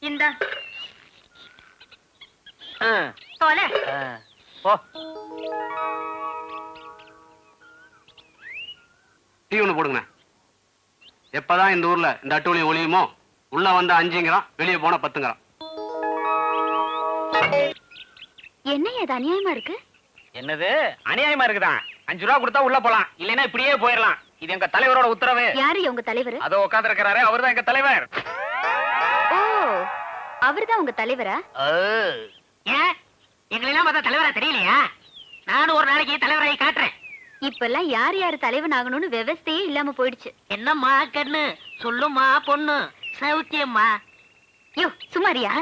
இந்த போல போ. டீ ஒண்ணு போடுங்க. எப்பதான் இந்த ஊர்ல இந்த அட்டூழிய ஒளியுமோ, உள்ள வந்தா 5ங்கிறான், வெளியே போனா 10ங்கிறான். என்ன இது அநியாயமா இருக்கு? என்னது அநியாயமா இருக்குதான்? 5 ரூபா கொடுத்தா உள்ள போலாம், இல்லைன்னா இப்படியே போயிடலாம். இது எங்க தலைவரோட உத்தரவு. யாரு உங்க தலைவர்? அதோ உட்கார்ந்து இருக்கிறாரு, அவர்தான் எங்க தலைவர். ஓ, அவர்தான் உங்க தலைவரா? ஏன் எங்களெல்லாம் பார்த்தா தலைவரா தெரியலையா? நானும் ஒரு நாளைக்கு தலைவராയി காட்டுறேன். இப்பெல்லாம் யார் யாரு தலைவன் ஆகணும்னு விவசாயே இல்லாம போயிடுச்சு. என்னம்மா கண்ணு சொல்லுமா பொண்ணு, சௌக்கியம்மா? யோ சுமாரியா,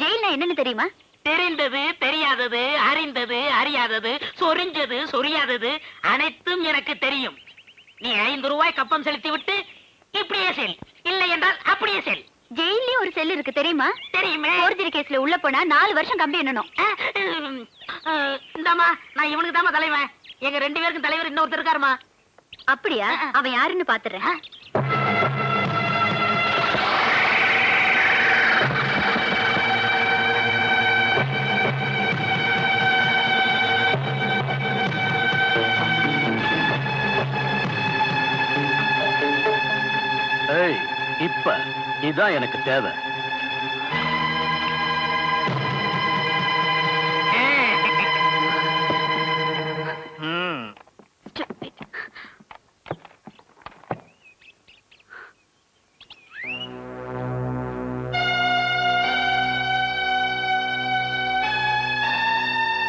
ஜெயில்னா என்னன்னு தெரியுமா? தெரிந்தது தெரியாதது, அறிந்தது அறியாதது, சொரிஞ்சது சொரியாதது அனைத்தும் எனக்கு தெரியும். நீ 5 ரூபாய் கப்பம் செலுத்தி விட்டு இப்படியே செல், இல்லை என்றால் அப்படியே செல். ஜெயில்லயும் ஒரு செல் இருக்கு தெரியுமா? தெரியுமே. போர்ஜரி கேஸ்ல உள்ள போனா 4 வருஷம் கம்பி எண்ணணும். இந்தாமா, நான் இவனுக்கு தாமா தலைவன். எங்க 2 பேருக்கும் தலைவர் இன்னொருத்தர் இருக்காருமா. அப்படியா? அவன் யாருன்னு பாத்துறேன். இப்ப இதான் எனக்கு தேவை.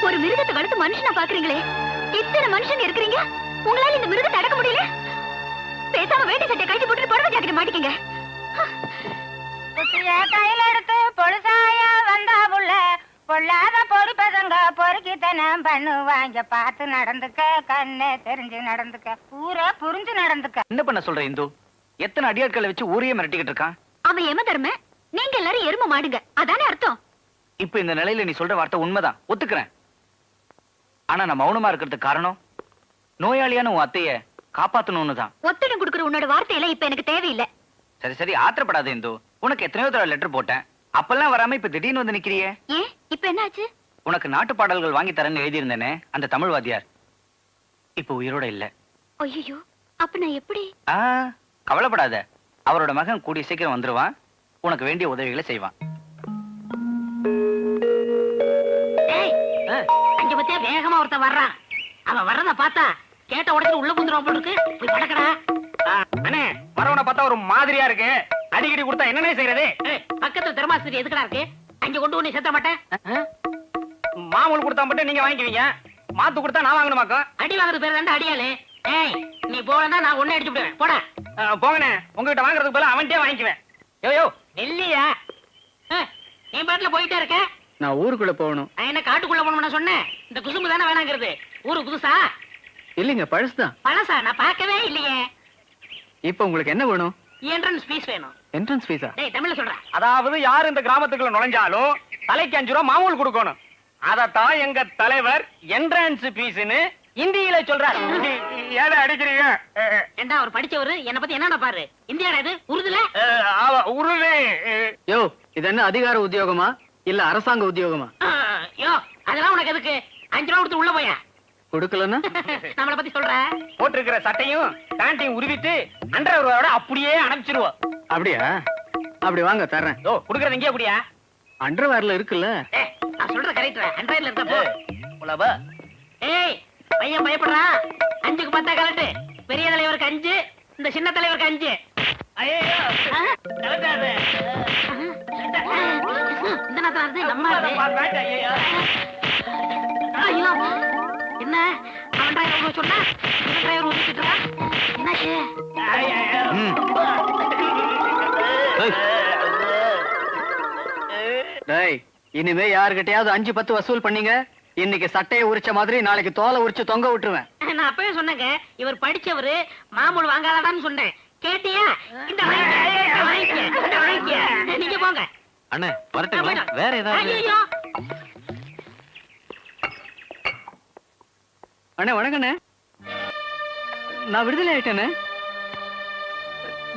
ஒரு மிருகத்தை வளர்த்து மனுஷனா பாக்குறீங்களே, இத்தனை மனுஷங்க இருக்கிறீங்க, உங்களால இந்த மிருகத்தை அடக்க முடியல? பேசாம வேட்டி சட்டை கழிச்சு போட்டு புடவை ஜாக்கெட் மாட்டிக்கங்க. கையில எடுத்து பொழுசாயா வந்தா புள்ள, பொல்லாத பொறி பசங்க பொறுக்கித்தனம் பண்ணுவாங்க. பார்த்து நடந்துக்க, கண்ணே தெரிஞ்சு நடந்துக்க, ஊரே புரிஞ்சு நடந்துக்க. என்ன பண்ண சொல்ற இந்து? எத்தனை அடியாட்களை வச்சு ஊரையே மிரட்டிக்கிட்டு இருக்கான். அவன் எம தர்ம, நீங்க எல்லாரும் எரும மாடுங்க, அதானே அர்த்தம். இப்ப இந்த நிலையில நீ சொல்ற வார்த்தை உண்மைதான், ஒத்துக்கிறேன். ஆனா நான் மௌனமா இருக்கிறதுக்கு காரணம், நோயாளியான உன் அத்தைய காப்பாத்தணும்னு தான். ஒத்தடம் குடுக்குற உன்னோட வார்த்தையில இப்ப எனக்கு தேவையில்லை. சரி சரி, ஆத்திரப்படாத இந்து. உனக்கு எத்தனையோ தடவை லெட்டர் போட்டேன், அப்பெல்லாம் வராம இப்ப திடீர்னு வந்து நிக்கிறியே. ஏன் இப்ப என்ன ஆச்சு? உனக்கு நாட்டு பாடல்கள் வாங்கி தரேன்னு எழுதியிருந்தேனே அந்த தமிழ் வாத்தியார் இப்ப உயிரோட இல்ல. ஐயோ, அப்ப நான் எப்படி? கவலைப்படாத, அவரோட மகன் கூடிய சீக்கிரம் வந்துருவான், உனக்கு வேண்டிய உதவிகளை செய்வான். அங்க பத்தியா வேகமா ஒருத்தன் வர்றான். அவன் வர்றத பார்த்தா கேட்ட உடனே உள்ள புந்துருவான் போல இருக்கு. போய் படக்கடா. அண்ணே, வரவனை பார்த்தா ஒரு மாதிரியா இருக்கு, அடிக்கடி கொடுத்தா என்னன்னே செய்யறது? பக்கத்துல தெர்மாஸ்டர் எதுக்கடா இருக்கு? அங்க கொண்டு வந்து சேர்த்த மாட்டேன். மாமூல் கொடுத்தா மட்டும் நீங்க வாங்கிக்குவீங்க, மாத்து கொடுத்தா நான் வாங்கணுமாக்கா? அடி வாங்குறது பேர் தாண்டா அடியாளு. ஏய், நீ போனா நான் ஒண்ணே அடிச்சு விடுவேன். போடா. போங்கண்ணே, உங்ககிட்ட வாங்குறதுக்கு பதிலா அவன்கிட்டயே வாங்கிக்குவேன். யோ இல்லையா? நீ பாட்டுல போயிட்டே இருக்க. நான் ஊருக்குள்ள போகணும். என்ன காட்டுக்குள்ள போகணும்னு சொன்னேன். இந்த குசும்பு தானே வேணாங்கிறது. ஊரு புதுசா? இல்லைங்க, பழசுதான். பழசா? நான் பார்க்கவே இல்லையே. இப்ப உங்களுக்கு என்ன வேணும்? என்ட்ரன்ஸ் ஃபீஸ் வேணும். என்ட்ரன்ஸ் ஃபீஸா? டேய், தமிழ்ல சொல்றேன். அதாவது யார் இந்த கிராமத்துக்குள்ள நுழைஞ்சாலும் தலைக்கு 5 ரூபா மாமூல் கொடுக்கணும். அதத்தான் எங்க தலைவர் என்ட்ரன்ஸ் ஃபீஸ்னு இந்தியில சொல்றாரு. ஏன் அடிக்கிறீங்க? ஏண்டா, அவர் படிச்சவரு, என்ன பத்தி என்னடா பாரு. இந்தியாடா இது? உருதுல? உருது. யோ, இது என்ன அதிகார உத்தியோகமா இல்ல அரசாங்க உத்தியோகமா? யோ, அதெல்லாம் உனக்கு எதுக்கு? 5 ரூபா கொடுத்து உள்ள போயா. கொடுக்கலன்னா நம்மள பத்தி சொல்ற? போட்டிருக்கிற சட்டையும் பேண்டையும் உருவிட்டு அண்டர்வேரோட அப்படியே அனுப்பிச்சிருவோம். அப்படியா? அப்படி வாங்க, தர்றேன். ஓ, குடுக்கறது எங்கே அப்படியா? அண்டர்வேர்ல இருக்குல்ல. நான் சொல்ற கரெக்டா? அண்டர்வேர்ல இருக்க போ. உலவா. ஏய், பையன் பயப்படுறான். 5க்கு 10 கலட்டு. பெரிய தலைவருக்கு 5, இந்த சின்ன தலைவருக்கு 5. ஐயோ, கலட்டாது. இந்த நேரத்துல வந்து நம்ம ஐயோ, என்ன அவன் டிரைவர் சொன்னா டிரைவர் ஊத்திட்டு இருக்கான். என்னாச்சு? டேய், இனிமே யாருகிட்டயாவது 5-10 வசூல் பண்ணீங்க, இன்னைக்கு சட்டையை உரிச்ச மாதிரி நாளைக்கு தோலை உரிச்சு தொங்க விட்டுருவேன். நான் அப்பவே சொன்னேங்க, இவர் படிச்சவரு, மாமூல் வாங்காதான்னு சொன்னேன். கேட்டியா? இந்த நீங்க போங்க. அண்ணே, வரட்டுங்களா? வேற ஏதாவது? ஐயோ, அண்ணே வணக்கண்ணே. நான் விடுதலை ஆயிட்டேனே.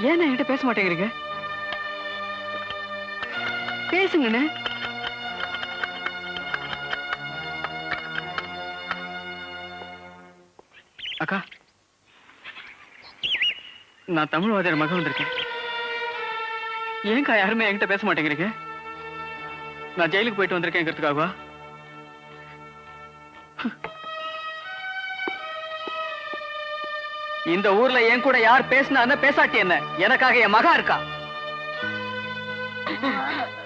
ஏன் என்கிட்ட பேச மாட்டேங்கிறீங்க? பேசுங்கண்ணே. அக்கா, நான் தமிழ் வாத்தியார் மகன் வந்திருக்கேன். ஏன்க்கா யாருமே என்கிட்ட பேச மாட்டேங்கிறீங்க? நான் ஜெயிலுக்கு போயிட்டு வந்திருக்கேங்கிறதுக்காகவா? இந்த ஊர்ல என் கூட யார் பேசினா பேசாட்டி என்ன, எனக்காக என் மகா இருக்கா.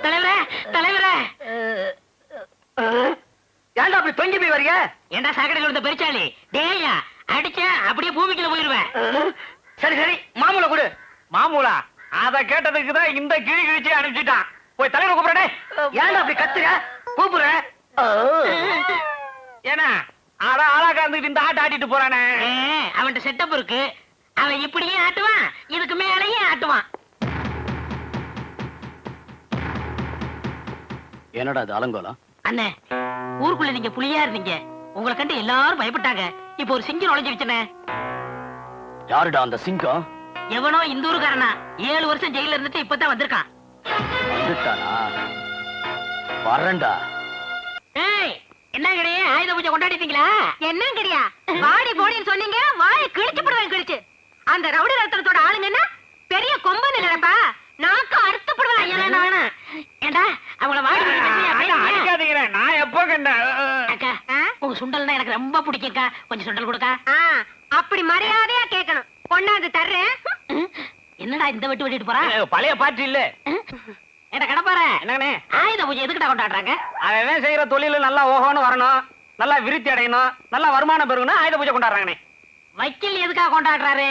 தலைவரே தலைவரே, ஏன்டா அப்படி தொங்கி போய் வரீங்க? ஏண்டா சாக்கடை கொடுத்த பெருச்சாளி, டேயா அடிச்ச அப்படியே பூமிக்குள்ள போயிருவேன். சரி சரி, மாமூல கொடு. மாமூலா? அத கேட்டதுக்கு தான் இந்த கிழி கிழிச்சு அனுப்பிச்சிட்டான். போய் தலைவர் கூப்பிடனே. ஏன்டா அப்படி கத்துற? கூப்பிடுற. ஏன்னா அட ஆளாக்கா இருந்துட்டு இந்த ஆட்ட ஆட்டிட்டு போறானே. அவன்கிட்ட செட்டப் இருக்கு. அவன் இப்படியே ஆட்டுவான், இதுக்கு மேலேயே ஆட்டுவான். என்னடா அது அலங்கோலம்? அண்ணே, ஊருக்குள்ள நீங்க புலியா இருந்தீங்க, உங்களை கண்டு எல்லாரும் பயப்பட்டாங்க. இப்ப ஒரு சிங்கம் நுழைஞ்சு வச்சனே. யாருடா அந்த சிங்கம்? எவனோ இந்த ஊருக்காரனா, 7 வருஷம் ஜெயில இருந்துட்டு இப்பதான் வந்திருக்கான். வந்துட்டானா? வரேன்டா. ஏய், என்ன கிடையே, ஆயுத பூஜை கொண்டாடிட்டீங்களா? என்ன கிடையா வாடி போடின்னு சொன்னீங்க, வாயை கிழிச்சு போடுவேன் கிழிச்சு. அந்த ரவுடி ரத்தனத்தோட ஆளுங்கன்னா பெரிய கொம்பன் இல்லப்பா, நாக்கு அறுத்து போடுவேன். ஐயா, வேணாம் வேணாம். ஏண்டா அவங்கள வாடி போடி பேசுறியா? பேசுறியா? அடிக்காதீங்க, நான் எப்போ கண்டேன். அக்கா, உங்க சுண்டல்னா எனக்கு ரொம்ப பிடிக்கும்க்கா. கொஞ்சம் சுண்டல் கொடுக்கா. அப்படி மரியாதையா கேட்கணும். கொண்டாந்து தர்றேன். என்னடா இந்த வெட்டு வெட்டிட்டு போறா? பழைய பாட்டு இல்ல. என்ன கடப்பார? என்னங்கண்ணே, ஆயுத பூஜை எதுக்குடா கொண்டாடுறாங்க? அவன் செய்யற தொழில நல்லா ஓஹோன்னு வரணும், நல்லா விருத்தி அடையணும், நல்லா வருமானம் பெருகணும், ஆயுத பூஜை கொண்டாடுறாங்கண்ணே. வக்கீல் எதுக்காக கொண்டாடுறாரு?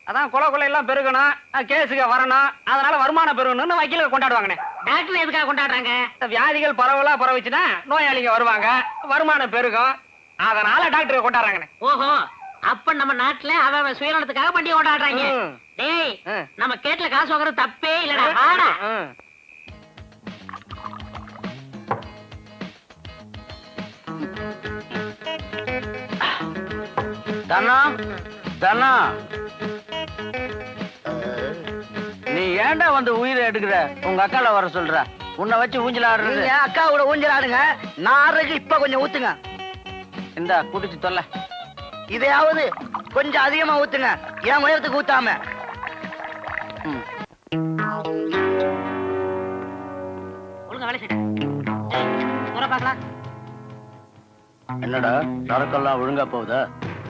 அதான் கொலை எல்லாம் பெருகணும், கேஸுக்கு வரணும், அதனால வருமானம் பெருகணும்னு வக்கீலுக்கு கொண்டாடுவாங்கண்ணே. டாக்டர் எதுக்காக கொண்டாடுறாங்க? வியாதிகள் பரவலா பரவிச்சுன்னா நோயாளிங்க வருவாங்க, வருமானம் பெருகும், அதனால டாக்டர் கொண்டாடுறாங்கண்ணே. ஓஹோ, அப்ப நம்ம நாட்டுல அவன் சுயநலத்துக்காக பண்டிகை கொண்டாடுறாங்க. ம். டேய், ம். நம்ம கேட்ல காசு வாங்குறது தப்பே இல்லடா. வாடா. தனா தனா, நீ ஏன்டா வந்து உயிரை எடுக்கிற? உங்க அக்கால வர சொல்ற, உன்னை வச்சு ஊஞ்சல் ஆடுறது. அக்காவோட ஊஞ்சல் ஆடுங்க, நான் ஆடுறதுக்கு இப்ப கொஞ்சம் ஊத்துங்க. இந்த குடிச்சு தொல்ல, இதையாவது கொஞ்சம் அதிகமா ஊத்துங்க, என் உயரத்துக்கு ஊத்தாம. ஒழுங்கா வேலை செய்ய. தூர பாக்கலாம். என்னடா சரக்கெல்லாம் ஒழுங்கா போகுதா?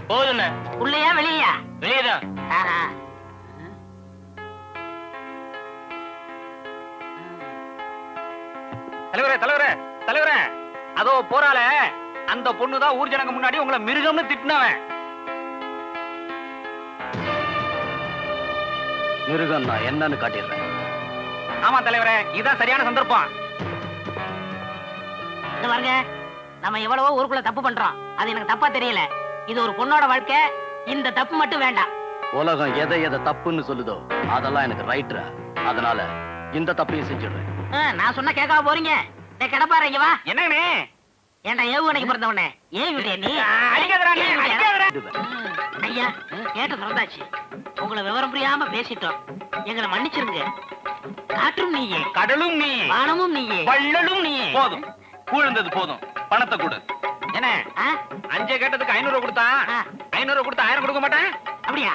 போதுண்ணே. உள்ளையா வெளியா? வெளியேதான். ஆஹா. தலைவரே தலைவரே தலைவரே, அதோ போறால அந்த பொண்ணுதான் ஊர் ஜனங்க முன்னாடி உங்களை மிருகம்னு திட்டினவன். மிருகம் நான் என்னன்னு காட்டிடுறேன். ஆமா தலைவரே, இதுதான் சரியான சந்தர்ப்பம். இந்த பாருங்க, நம்ம எவ்வளவோ ஊருக்குள்ள தப்பு பண்றோம், அது எனக்கு தப்பா தெரியல. இது ஒரு பொண்ணோட வாழ்க்கை, இந்த தப்பு மட்டும் வேண்டாம். உலகம் எதை எதை தப்புன்னு சொல்லுதோ அதெல்லாம் எனக்கு ரைட்ரா, அதனால இந்த தப்பையும் செஞ்சிடுறேன். நான் சொன்னா கேட்காம போறீங்க. கிடப்பாரு, இங்க வா. என்னங்கண்ணே? ஏன்டா ஏவுகணைக்கு பிறந்தவனே, ஏன் விட்டிய நீ? அடிக்காதடா நீ, அடிக்காதடா. ஐயா, கேட்ட திறந்தாச்சு. உங்களை விவரம் புரியாம பேசிட்டோம், எங்களை மன்னிச்சிருங்க. காற்றும் நீயே, கடலும் நீ, வானமும் நீயே, வள்ளலும் நீ. போதும், கூழ்ந்தது போதும், பணத்தை கொடு. என்ன ஆ? 5 கேட்டதுக்கு 500 கொடுத்தா, ஆ. 500 கொடுத்தா 1000 கொடுக்க மாட்டேன். அப்படியா?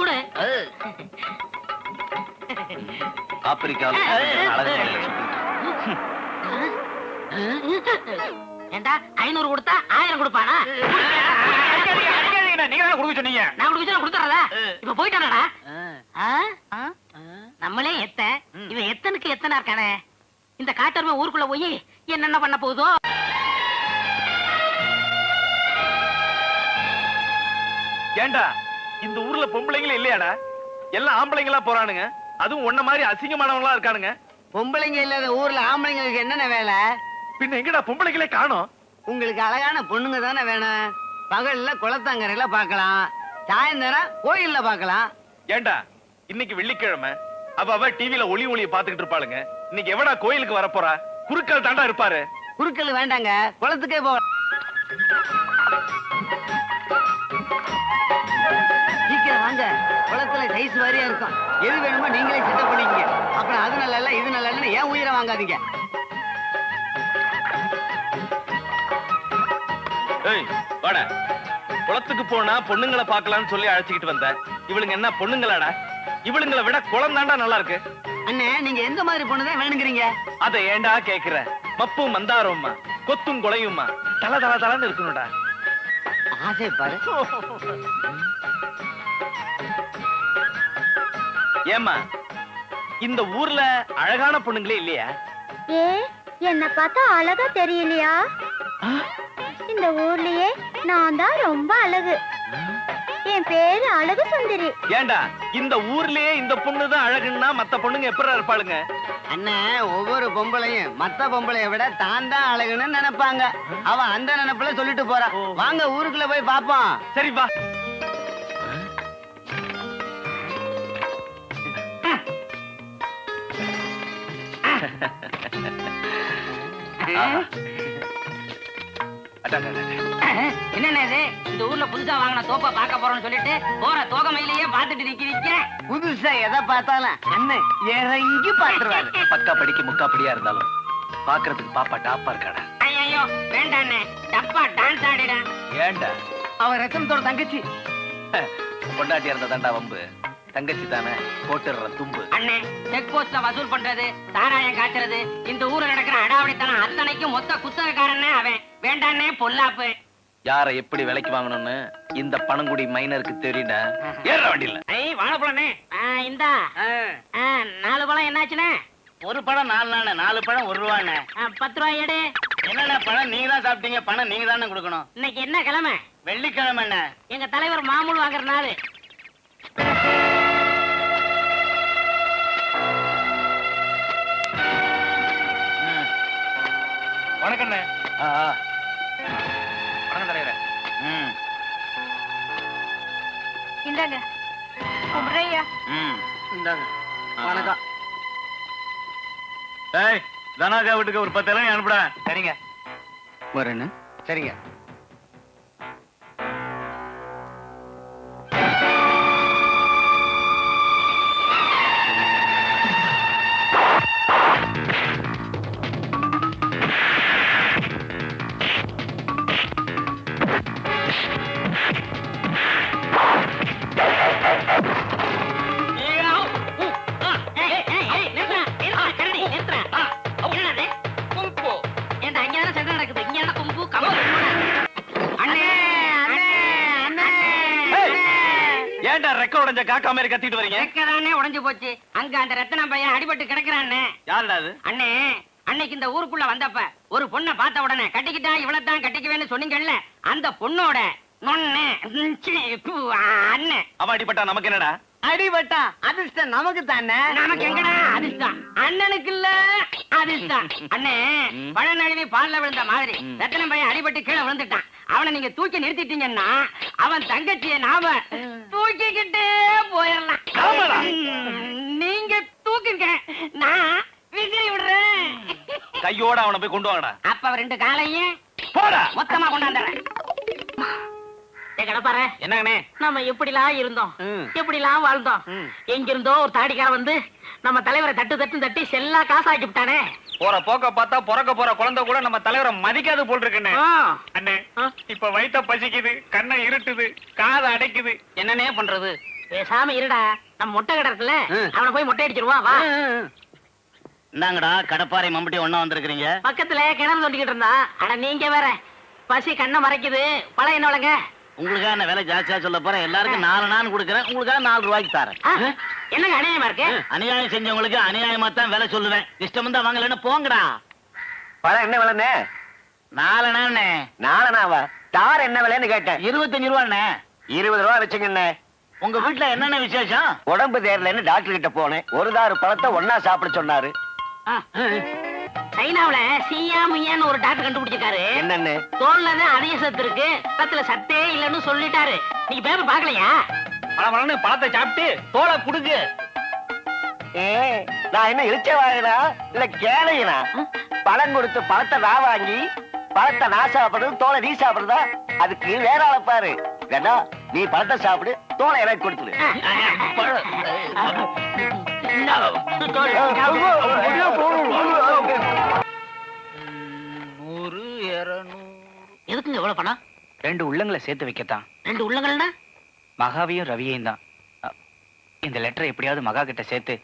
கொடு. ஆப்பிரிக்காவில் ஏண்டா 500 கொடுத்தா 1000 கொடுப்பானா? அடிக்காதீங்க, அடிக்காதீங்க, நீங்க தானே கொடுக்க சொன்னீங்க. நான் கொடுக்க கொடுத்துறதா? இப்ப போயிட்டானடா. நம்மளே எத்த, இவன் எத்தனுக்கு எத்தனை இருக்கானே. இந்த காட்டருமை ஊருக்குள்ள போய் என்னென்ன பண்ண போகுதோ. ஏண்டா இந்த ஊர்ல பொம்பளைங்களே இல்லையாடா? எல்லாம் ஆம்பளைங்களா போறானுங்க, அதுவும் உன்ன மாதிரி அசிங்கமானவங்களா இருக்கானுங்க. பொம்பளைங்க இல்லாத ஊர்ல ஆம்பளைங்களுக்கு என்னென்ன வேலை? பின்ன எங்கடா பொம்பளைங்களே காணோம்? உங்களுக்கு அழகான பொண்ணுங்க தானே வேணும். பகல்ல குளத்தங்கரையில பார்க்கலாம், சாயந்தரம் கோயில்ல பார்க்கலாம். ஏண்டா இன்னைக்கு வெள்ளிக்கிழமை, அவ டிவில ஒளிய பாத்துக்கிட்டு இருப்பாளுங்க. இன்னைக்கு எவடா கோயிலுக்கு வரப்போறா? குறுக்கால் தாண்டா இருப்பாரு. குறுக்கல் வேண்டாங்க, குளத்துக்கே போ. சீக்கிரம் வாங்க, குளத்துல சைஸ் வாரியா இருக்கும். எது வேணுமோ நீங்களே செட்டப் பண்ணிக்கங்க. அப்புறம் அது நல்லா இல்ல இது நல்லா இல்லன்னு ஏன் உயிரை வாங்காதீங்க. ஏய் வாடா. குளத்துக்கு போனா பொண்ணுங்களை பார்க்கலாம்னு சொல்லி அழைச்சிக்கிட்டு வந்த. இவளுங்க என்ன பொண்ணுங்களாடா? இவளுங்களை விட குளம் தாண்டா நல்லா இருக்கு. அண்ணே நீங்க எந்த மாதிரி பொண்ணுதான் வேணுங்கிறீங்க? அதை ஏண்டா கேக்குற? மப்பும் மந்தாரம்மா, கொத்தும் கொலையும்மா, தல தல தலன்னு இருக்கணும்டா. ஆசை பாரு. ஏம்மா இந்த ஊர்ல அழகான பொண்ணுங்களே இல்லையா? ஏ என்ன பார்த்தா அழகா தெரியலையா? இந்த ஊர்லயே நான் தான் ரொம்ப அழகு. என் பேரு அழகு சுந்தரி. ஏண்டா இந்த ஊர்லயே இந்த பொண்ணுதான் அழகுன்னா மத்த பொண்ணுங்க எப்படி இருப்பாளுங்க? அண்ணே ஒவ்வொரு பொம்பளையும் மத்த பொம்பளைய விட தான் தான் அழகுன்னு நினைப்பாங்க. அவ அந்த நினைப்புல சொல்லிட்டு போறா. வாங்க ஊருக்குள்ள போய் பாப்போம். சரி வா. என்னண்ணே இது? இந்த ஊர்ல புதுசா வாங்கின தோப்பா பார்க்க போறோம்னு சொல்லிட்டு போற தோகமையிலேயே பார்த்துட்டு நிக்கிறீங்க. புதுசா எதை பார்த்தாலும் அண்ணன் இறங்கி பாத்துருவாரு. பக்கா படிக்கு முக்கா படியா இருந்தாலும் பாக்குறதுக்கு பாப்பா டாப்பா இருக்காடா. ஐயோ வேண்டாண்ணே, டப்பா டான்ஸ் ஆடிடா. ஏண்டா அவ ரத்தனத்தோட தங்கச்சி. பொண்டாட்டியா இருந்த தாண்டா வம்பு. தங்கச்சி தானே போட்டுற தும்பு. அண்ணே செக் போஸ்ட்ல வசூல் பண்றது, சாராயம் காய்ச்சறது, இந்த ஊர்ல நடக்கிற அடாவடித்தனம் அத்தனைக்கும் மொத்த குத்தகக்காரனே அவன். வேண்டாண்ணே பொல்லாப்பு. யார எப்படி விலைக்கு வாங்கணும்னு இந்த பணங்குடி மைனருக்கு தெரியும்டா. ஏற வண்டியில வாழைப்பழண்ணே இந்தா 4 பழம் என்னாச்சுண்ணே? ஒரு பழம் 4 நானே, 4 பழம் 1 ரூபாண்ணே. 10 ரூபாய் எடு. என்னண்ணே பழம் நீங்க தான் சாப்பிட்டீங்க, பணம் நீங்க தானே கொடுக்கணும். இன்னைக்கு என்ன கிழமை? வெள்ளிக்கிழமை அண்ணே. எங்க தலைவர் மாமூல் வாங்குற நாள். வணக்கண்ணே. வணக்கம் தலைவரே. இந்தாங்க கும்பிடுறையா. இந்தாங்க. வணக்கம். ஏய் தனாகா வீட்டுக்கு ஒரு 10 இலையும் அனுப்புடா. சரிங்க. வரேன்னு. சரிங்க. ஏண்டா ரெக்க உடைஞ்ச காக்கா மாதிரி கத்திட்டு வரீங்க? ரெக்கதானே உடைஞ்சு போச்சு. அங்க அந்த ரத்தன பையன் அடிபட்டு கிடக்குறானே. யாருடா அது? அண்ணே அன்னைக்கு இந்த ஊருக்குள்ள வந்தப்ப ஒரு பொண்ணை பார்த்த உடனே கட்டிக்கிட்டா இவளத்தான் கட்டிக்குவேன்னு சொன்னீங்கல்ல, அந்த பொண்ணோட நொண்ணே அண்ணன். அவ அடிபட்டா நமக்கு என்னடா? அடிபட்டா அதிர்ஷ்டம் நமக்கு தானே. நமக்கு எங்கடா அதிர்ஷ்டம்? அண்ணனுக்கு இல்ல அதிர்ஷ்டம். அண்ணே பழ நழுவி பால்ல விழுந்த மாதிரி ரத்தனம் பையன் அடிபட்டு கீழே விழுந்துட்டான். அவனை நீங்க தூக்கி நிறுத்திட்டீங்கன்னா அவன் தங்கச்சியை நாம தூக்கிக்கிட்டே போயிடலாம். நீங்க தூக்குங்க, நான் விசிறி விடுறேன். கையோட அவனை போய் கொண்டு வாங்கடா. அப்ப 2 காலையும் போடா. மொத்தமா கொண்டாந்துறேன். கடப்பாரு என்னங்கண்ணே? நம்ம எப்படிலாம் இருந்தோம், எப்படிலாம் வாழ்ந்தோம். எங்கிருந்தோ ஒரு தாடிக்கார வந்து நம்ம தலைவரை தட்டி செல்லா காசாக்கி விட்டானே. போற போக்க பார்த்தா பிறக்க போற குழந்தை கூட நம்ம தலைவரை மதிக்காது போல் இருக்குன்னு. அண்ணே இப்ப வயித்த பசிக்குது, கண்ணை இருட்டுது, காதை அடைக்குது. என்னன்னே பண்றது? பேசாம இருடா, நம்ம மொட்டை கடை இருக்குல்ல, அவனை போய் மொட்டை அடிச்சிருவான். வா. இந்தாங்கடா கடப்பாறை மம்பட்டி ஒண்ணா வந்திருக்கீங்க. பக்கத்துல கிணறு தோண்டிக்கிட்டு இருந்தான். ஆனா நீங்க வேற பசி கண்ணை மறைக்குது. பழம் என்ன விலைங்க? உங்களுக்காக நான் விலை ஜாஸ்தியா சொல்ல போறேன். எல்லாருக்கும் 4 நான் கொடுக்குறேன், உங்களுக்காக 4 ரூபாய்க்கு தரேன். என்னங்க அநியாயமா இருக்கு? அநியாயம் செஞ்சவங்களுக்கு அநியாயமா தான் விலை சொல்லுவேன். இஷ்டம் தான் வாங்கலன்னு போங்கடா. பழம் என்ன விலைண்ணே? 4 நானே. 4 நாவா? தார் என்ன விலைன்னு கேட்டேன். 25 ரூபாண்ணே. 20 ரூபா வச்சுங்கண்ணே. உங்க வீட்டுல என்னென்ன விசேஷம்? உடம்பு தேரலன்னு டாக்டர் கிட்ட போனேன். ஒரு தாறு பழத்தை ஒன்னா சாப்பிட சொன்னாரு. சைனாவுல சியா முய்யான்னு ஒரு டாக்டர் கண்டுபிடிச்சிருக்காரு. என்னன்னு? தோல்ல தான் அதிக சத்து இருக்கு, ரத்தத்துல சத்தே இல்லன்னு சொல்லிட்டாரு. நீங்க பேப்பர் பாக்கலையா? பழம் பழத்தை சாப்பிட்டு தோலை குடுக்கு. நான் என்ன இழிச்ச வாங்கினா இல்ல கேளையினா? பழம் கொடுத்து பழத்தை நான் வாங்கி பழத்தை நான் சாப்பிடுறது, தோலை நீ சாப்பிடுறதா? அதுக்கு வேற ஆளை பாரு. வேணா நீ பழத்தை சாப்பிடு, தோலை எனக்கு கொடுத்துடு. எதுக்குங்க எவ்வளவு பணம்? 2 உள்ளங்களை சேர்த்து வைக்கத்தான். 2 உள்ளங்கள்னா? மகாவையும் ரவியையும் தான். இந்த லெட்டரை எப்படியாவது மகா கிட்ட சேர்த்து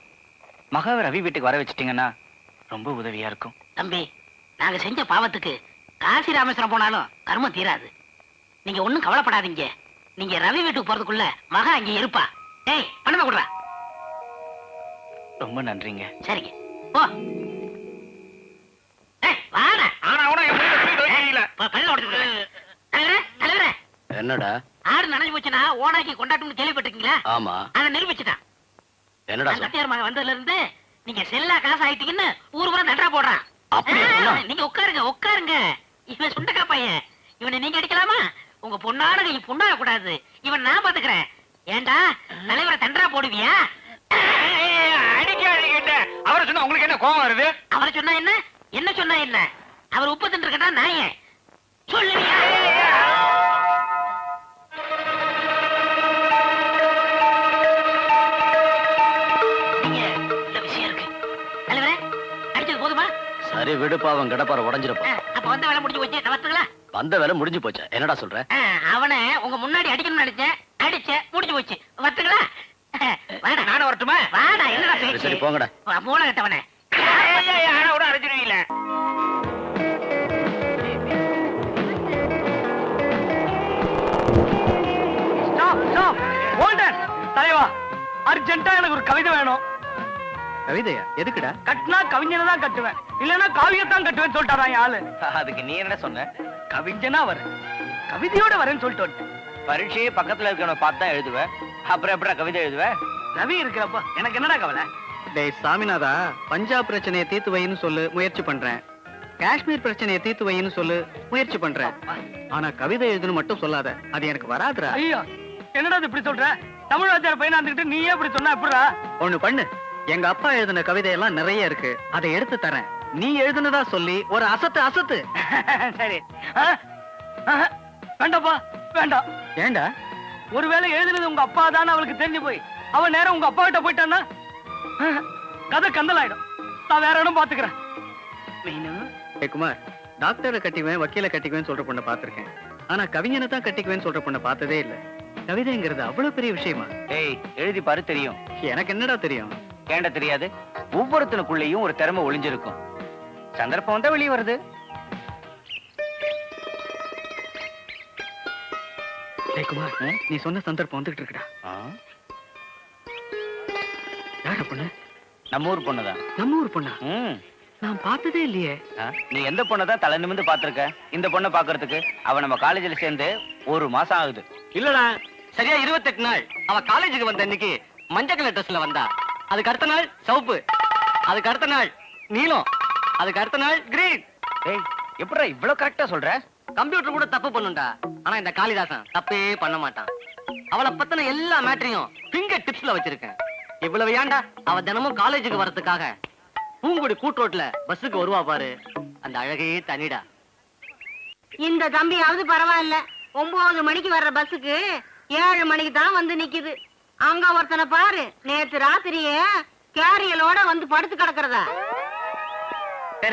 மகாவை ரவி வீட்டுக்கு வர வச்சிட்டீங்கன்னா ரொம்ப உதவியா இருக்கும். தம்பி, நாங்க செஞ்ச பாவத்துக்கு காசி ராமேஸ்வரம் போனாலும் கர்மம் தீராது. நீங்க ஒண்ணும் கவலைப்படாதீங்க. நீங்க ரவி வீட்டுக்கு போறதுக்குள்ள மகா அங்க இருப்பா. ஏய், பணமா கொடுறா. ரொம்ப நன்றிங்க. சரிங்க, போ. ஏய், வாடா. தலைவரே, என்னடா? ஆடு நனைஞ்சு போச்சுன்னா ஓனாக்கி கொண்டாட்டம்னு கேள்விப்பட்டிருக்கீங்களா? ஆமா. அதை நிரூபிச்சுட்டான். என்னடா? கட்டியார் மகன் வந்ததுல இருந்து நீங்க செல்லா காசு ஆயிட்டீங்கன்னு ஊர் பூரா தண்டா போடுறான். அப்படியா சொன்னா? நீங்க உட்காருங்க. இவன் சுண்டக்கா பையன். இவனை நீங்க அடிக்கலாமா? உங்க பொண்ணான நீ பொண்ணாக கூடாது. இவன் நான் பாத்துக்கிறேன். ஏண்டா தலைவரை தண்டரா போடுவியா? அடிக்க அவரை சொன்னா உங்களுக்கு என்ன கோவம் வருது? அவரை சொன்னா என்ன, என்ன சொன்னா என்ன? அவர் உப்பு தின்று கேட்டா நாயே சொல்லுவியா? விஷயம் இருக்கு. தலைவரே, அடிச்சது போதுமா? சரி விடுப்பா, அவன் கடப்பார உடைஞ்சிருப்பா. அப்ப வந்த வேலை முடிஞ்சு போச்சு. வரட்டுங்களா? வந்த வேலை முடிஞ்சு போச்சு. என்னடா சொல்ற? அவனை உங்க முன்னாடி அடிக்கணும்னு நினைச்சேன். அடிச்சேன், முடிஞ்சு போச்சு. வரட்டுங்களா? வாடா. நானும் வரட்டுமா? வாடா. என்னடா பேச்சு? சரி போங்கடா. மூளை கட்டவனே. அடிச்சிருவீங்கள. தலைவா, அர்ஜென்ட்டா எனக்கு ஒரு கவிதை வேணும். கவிதையா? எதுக்குடா? கட்டினா கவிஞனை தான் கட்டுவேன், இல்லன்னா காவியத்தான் கட்டுவேன்னு சொல்லிட்டாரான் ஆளு. அதுக்கு நீ என்ன சொன்ன? கவிஞனா வரேன், கவிதையோட வரேன்னு சொல்லிட்டு. பரீட்சையே பக்கத்துல இருக்கவன பார்த்து தான் எழுதுவேன். அப்புறம் எப்படா கவிதை எழுதுவேன்? ரவி இருக்கிறப்ப எனக்கு என்னடா கவலை? டேய் சாமிநாதா, பஞ்சாப் பிரச்சனையை தீர்த்து வைன்னு சொல்லு, முயற்சி பண்றேன். காஷ்மீர் பிரச்சனையை தீர்த்து வைன்னு சொல்லு, முயற்சி பண்றேன். ஆனா கவிதை எழுதுன்னு மட்டும் சொல்லாத, அது எனக்கு வராதுடா. ஐயா, என்னடா இது இப்படி சொல்ற? தமிழ் வாத்தியார் பையனா இருந்துகிட்டு நீயே இப்படி சொன்னா எப்படிடா? ஒண்ணு பண்ணு, எங்க அப்பா எழுதின கவிதையெல்லாம் நிறைய இருக்கு, அதை எடுத்து தரேன். நீ எழுதுனதா சொல்லி ஒரு அசத்து அசத்து. சரி. வேண்டாப்பா, வேண்டாம். ஏண்டா? ஒருவேளை எழுதுனது உங்க அப்பா தான் அவளுக்கு தெரிஞ்சு போய் அவன் நேரம் உங்க அப்பா கிட்ட போயிட்டான்னா கதை கந்தலாயிடும். நான் வேற இடம் பாத்துக்கிறேன். குமார், டாக்டரை கட்டிக்குவேன், வக்கீல கட்டிக்குவேன் சொல்ற பொண்ணை பாத்திருக்கேன். ஆனா கவிஞனை தான் கட்டிக்குவேன்னு சொல்ற பொண்ணை பார்த்ததே இல்ல. கவிதைங்கிறது அவ்வளவு பெரிய விஷயமா? ஏய், எழுதி பாரு, தெரியும். எனக்கு என்னடா தெரியும்? ஏண்ட தெரியாது? ஒவ்வொருத்தனுக்குள்ளேயும் ஒரு திறமை ஒளிஞ்சிருக்கும். சந்தர்ப்பம் வந்தா வெளியே வருது. குமார், நீ சொன்ன சந்தர்ப்பம் வந்துகிட்டு இருக்குடா. யார பொண்ணு? நம்ம ஊர் பொண்ணுதான். நம்ம ஊர் பொண்ணா? நான் பார்த்ததே இல்லையே. நீ எந்த பொண்ணதான் தலை நிமிந்து பாத்திருக்க? இந்த பொண்ணை பாக்குறதுக்கு அவ நம்ம காலேஜ்ல சேர்ந்து 1 மாசம் ஆகுது. இல்லடா, சரியா 28 நாள். அவ காலேஜுக்கு வந்த அன்னைக்கு மஞ்சள் கலர் ட்ரெஸ்ல வந்தா. அதுக்கு அடுத்த நாள் சிவப்பு, அதுக்கு அடுத்த நாள் நீலம், அதுக்கு அடுத்த நாள் கிரீன். ஏய், எப்படிடா இவ்வளவு கரெக்டா சொல்ற? கம்ப்யூட்டர் கூட தப்பு பண்ணுண்டா, ஆனா இந்த காளிதாசன் தப்பே பண்ண மாட்டான். அவளை பத்தின எல்லா மேட்டரையும் ஃபிங்கர் டிப்ஸ்ல வச்சிருக்கேன். இவ்வளவு ஏன்டா, அவ தினமும் காலேஜுக்கு வரதுக்காக பூங்குடி கூட்ரோட்ல பஸ்ஸுக்கு வருவா பாரு, அந்த அழகே தனிடா. இந்த தம்பியாவது பரவாயில்ல, 9 மணிக்கு வர்ற பஸ்ஸுக்கு 7 மணிக்கு தான் வந்து நிக்குது. அங்க ஒருத்தனை பாரு, நேத்து ராத்திரியே கேரியலோட வந்து படுத்து கிடக்குறதா.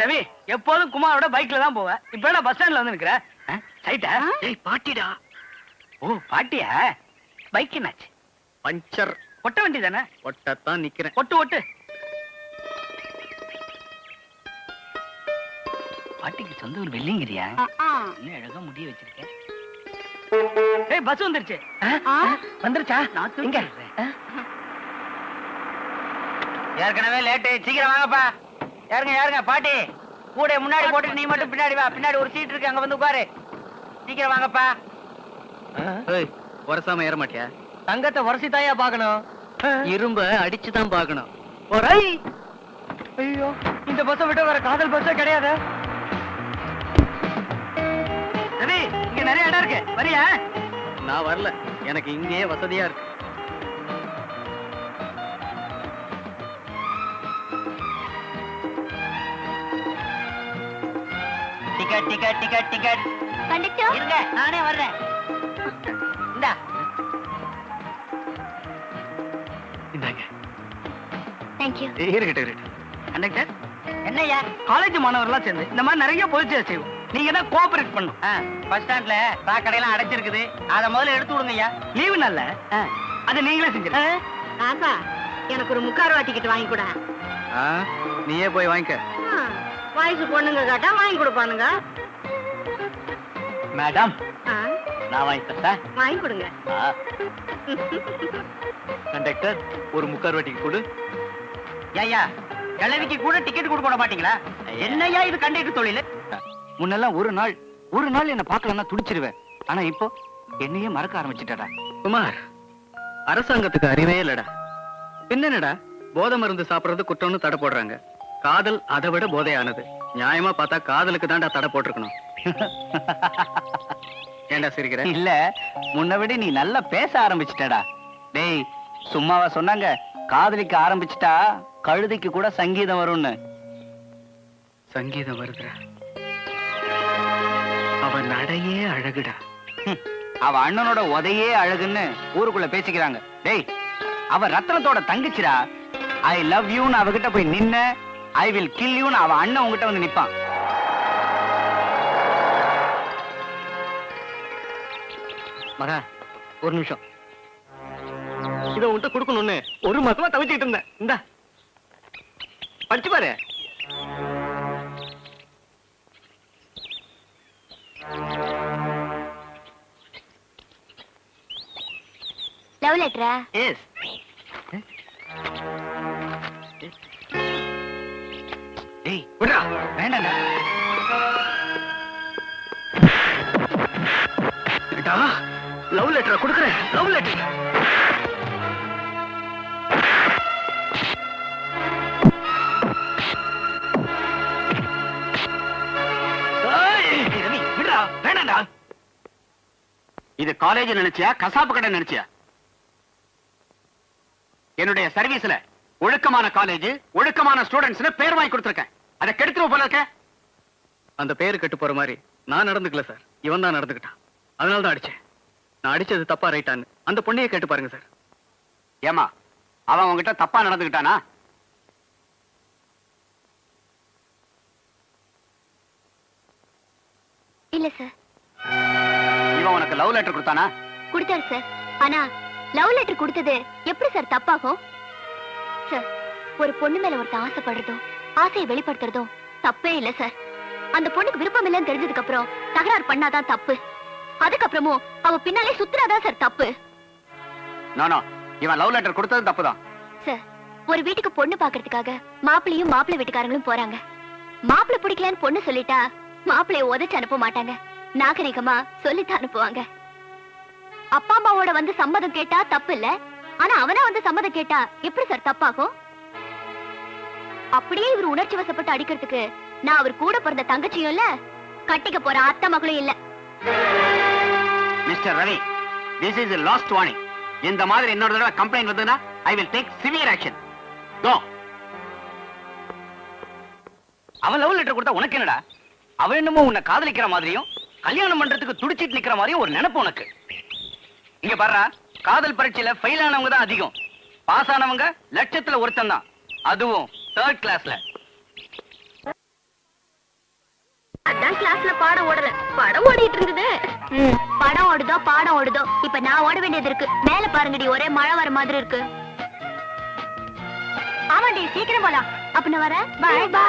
ரவி, எப்போதும் குமாரோட பைக்ல தான் போவேன். இப்ப என்ன பஸ் ஸ்டாண்ட்ல வந்து நிக்கிற? சைட்டா? ஏய், பாட்டிடா. ஓ, பாட்டியா? பைக் என்னாச்சு? பஞ்சர். ஒட்ட வண்டி தானே? ஒட்டத்தான் நிக்கிறேன். ஒட்டு ஒட்டு. பாட்டிக்கு சொந்த ஒரு வெள்ளிங்கிறியா? என்ன அழகா முடிய வச்சிருக்கேன். ஏய், பஸ் வந்துருச்சு. வந்துருச்சா? இங்க ஏற்கனவே லேட்டு, சீக்கிரம் வாங்கப்பா. யாருங்க பாட்டி, கூட முன்னாடி போட்டு நீ மட்டும் பின்னாடி வா. பின்னாடி ஒரு சீட் இருக்கு, அங்க வந்து உட்காரு. சீக்கிரம் வாங்கப்பா. உரசாம ஏற மாட்டியா? தங்கத்தை உரசி தாயா பாக்கணும், இரும்ப அடிச்சுதான் பாக்கணும். ஐயோ, இந்த பஸ்ஸை விட்டு வர காதல் பஸ்ஸே கிடையாது. ரவி, இங்க நிறைய இடம் இருக்கு, வரியா? நான் வரல, எனக்கு இங்கேயே வசதியா இருக்கு. Ticket ticket ticket ticket. Conductor, இருங்க, நானே வர்றேன். இந்தா. இந்தாங்க. Thank you. இருக்கட்டும். கண்டக்டர், என்னய்யா? காலேஜ் மாணவர்களா சேர்ந்து இந்த மாதிரி நிறைய பொதுச்சேவை செய்வோம். நீங்க தான் கோஆபரேட் பண்ணும். பஸ் ஸ்டாண்ட்ல கடையெல்லாம் அடைச்சிருக்குது, அத முதல்ல எடுத்து விடுங்க ஐயா. லீவு நல்ல அது நீங்களே செஞ்சிருங்க. ஆசா, எனக்கு ஒரு முக்காரவா டிக்கெட் வாங்கி கூட. நீயே போய் வாங்கிக்க. வயசு பொண்ணுங்க கேட்டா வாங்கி கொடுப்பானுங்க. மேடம், நான் வாங்கி தரேன். வாங்கி கொடுங்க. கண்டக்டர், ஒரு முக்காரவா டிக்கெட் கொடு. ஐயா, கிழவிக்கு கூட டிக்கெட் கொடுக்க மாட்டீங்களா? என்னையா இது கண்டக்டர் தொழில்? முன்னெல்லாம் ஒரு நாள் என்ன பார்க்கலன்னா துடிச்சிருவேன். ஆனா இப்போ என்னையே மறக்க ஆரம்பிச்சுட்டடா. குமார், அரசாங்கத்துக்கு அறிவே இல்லடா. என்னடா போதை மருந்து சாப்பிடுறது குற்றம்னு தடை போடுறாங்க. காதல் அதை விட போதையானது. நியாயமா பார்த்தா காதலுக்கு தான்டா தடை போட்டிருக்கணும். ஏண்டா சிரிக்கிற? இல்ல, முன்ன விட நீ நல்லா பேச ஆரம்பிச்சிட்டடா. டேய், சும்மாவா சொன்னாங்க காதலிக்க ஆரம்பிச்சுட்டா கழுதைக்கு கூட சங்கீதம் வரும்னு? சங்கீதம் வருதுடா. அவ நடையே அழகுடா. அவ அண்ணனோட உதையே அழகுன்னு ஊருக்குள்ள பேசிக்கிறாங்க. டேய், அவ ரத்னத்தோட தங்கச்சிடா. ஐ லவ் யூன்னு அவகிட்ட போய் நின்ன, ஐ வில் கில் யூன்னு அவ அண்ணன் உங்ககிட்ட வந்து நிப்பான். மகா, ஒரு நிமிஷம். இத உன்கிட்ட கொடுக்கணும்னு ஒரு மாசமா தவிச்சிட்டு இருந்தேன். இந்தா படிச்சு பாரு. லவ் லெட்டரா? எஸ். டேய், விடுடா. வேண்டாம்டா. டா, லவ் லெட்டரை கொடுக்குறேன். Love letter. ரவி, விடுடா. வேண்டாம்டா. இது காலேஜ் நினைச்சியா கசாப்பு கடை நினைச்சியா? என்னுடைய சர்வீஸ்ல ஒழுக்கமான காலேஜ், ஒழுக்கமான ஸ்டூடெண்ட்ஸ் பேர் வாங்கி கொடுத்திருக்கேன். அதை கெடுத்துருவ போல இருக்க. அந்த பேரு கெட்டு போற மாதிரி நான் நடந்துக்கல சார். இவன் தான் நடந்துக்கிட்டான். அதனால தான் அடிச்சேன். நான் அடிச்சது தப்பா ரைட்டான்னு அந்த பொண்ணையே கேட்டு பாருங்க சார். ஏமா, அவன் உங்ககிட்ட தப்பா நடந்துக்கிட்டானா? இல்ல சார். இவன் உனக்கு லவ் லெட்டர் கொடுத்தானா? கொடுத்தாரு சார். ஆனா லவ் லெட்டர் கொடுத்தது எப்படி சார் தப்பாகும்? சார், ஒரு பொண்ணு மேல ஒருத்தன் ஆசைப்படுறதும் ஆசையை வெளிப்படுத்துறதும் தப்பே இல்ல சார். அந்த பொண்ணுக்கு விருப்பம் இல்லைன்னு தெரிஞ்சதுக்கு அப்புறம் தகராறு பண்ணாதான் தப்பு. அதுக்கப்புறமும் அவ பின்னாலே சுத்துறாதான் சார் தப்பு. நானோ இவன் லவ் லெட்டர் கொடுத்தது தப்புதான் சார். ஒரு வீட்டுக்கு பொண்ணு பாக்குறதுக்காக மாப்பிள்ளையும் மாப்பிள்ளை வீட்டுக்காரங்களும் போறாங்க. மாப்பிள்ளை பிடிக்கலன்னு பொண்ணு சொல்லிட்டா மாப்பிள்ளைய உதைச்சு அனுப்ப மாட்டாங்க. நாகரிகமா சொல்லித்தான் அனுப்புவாங்க. அப்பா அம்மாவோட வந்து சம்மதம் கேட்டா தப்பு இல்ல. ஆனா அவனா வந்து சம்மதம் கேட்டா எப்படி சார் தப்பாகும்? அப்படியே இவர் உணர்ச்சி வசப்பட்டு அடிக்கிறதுக்கு நான் அவர் கூட பிறந்த தங்கச்சியும் இல்ல, கட்டிக்க போற அத்தை மகளும் இல்ல. Mister Ravi, this is the last warning. இந்த மாதிரி இன்னொரு தடவை கம்ப்ளைண்ட் வந்ததுன்னா I will take severe action. Go. அவன் லவ் லெட்டர் கொடுத்தா உனக்கு என்னடா? அவன் என்னமோ உன்னை காதலிக்கிற மாதிரியும் கல்யாணம் பண்றதுக்கு துடிச்சிட்டு நிக்கிற மாதிரியும் ஒரு நினைப்பு உனக்கு. இங்க பாருடா, காதல் பரீட்சையில ஃபெயில் ஆனவங்க தான் அதிகம். பாஸ் ஆனவங்க லட்சத்துல ஒருத்தன் தான், அதுவும் 3rd கிளாஸ்ல. அதான் கிளாஸ்ல பாடம் ஓடல, படம் ஓடிட்டு இருந்தது. படம் ஓடுதோ பாடம் ஓடுதோ, இப்ப நான் ஓட வேண்டியது இருக்கு. மேல பாருங்கடி, ஒரே மழை வர மாதிரி இருக்கு. ஆமாண்டி, சீக்கிரம் போலாம். அப்ப நான் வரேன். பாய் பாய்.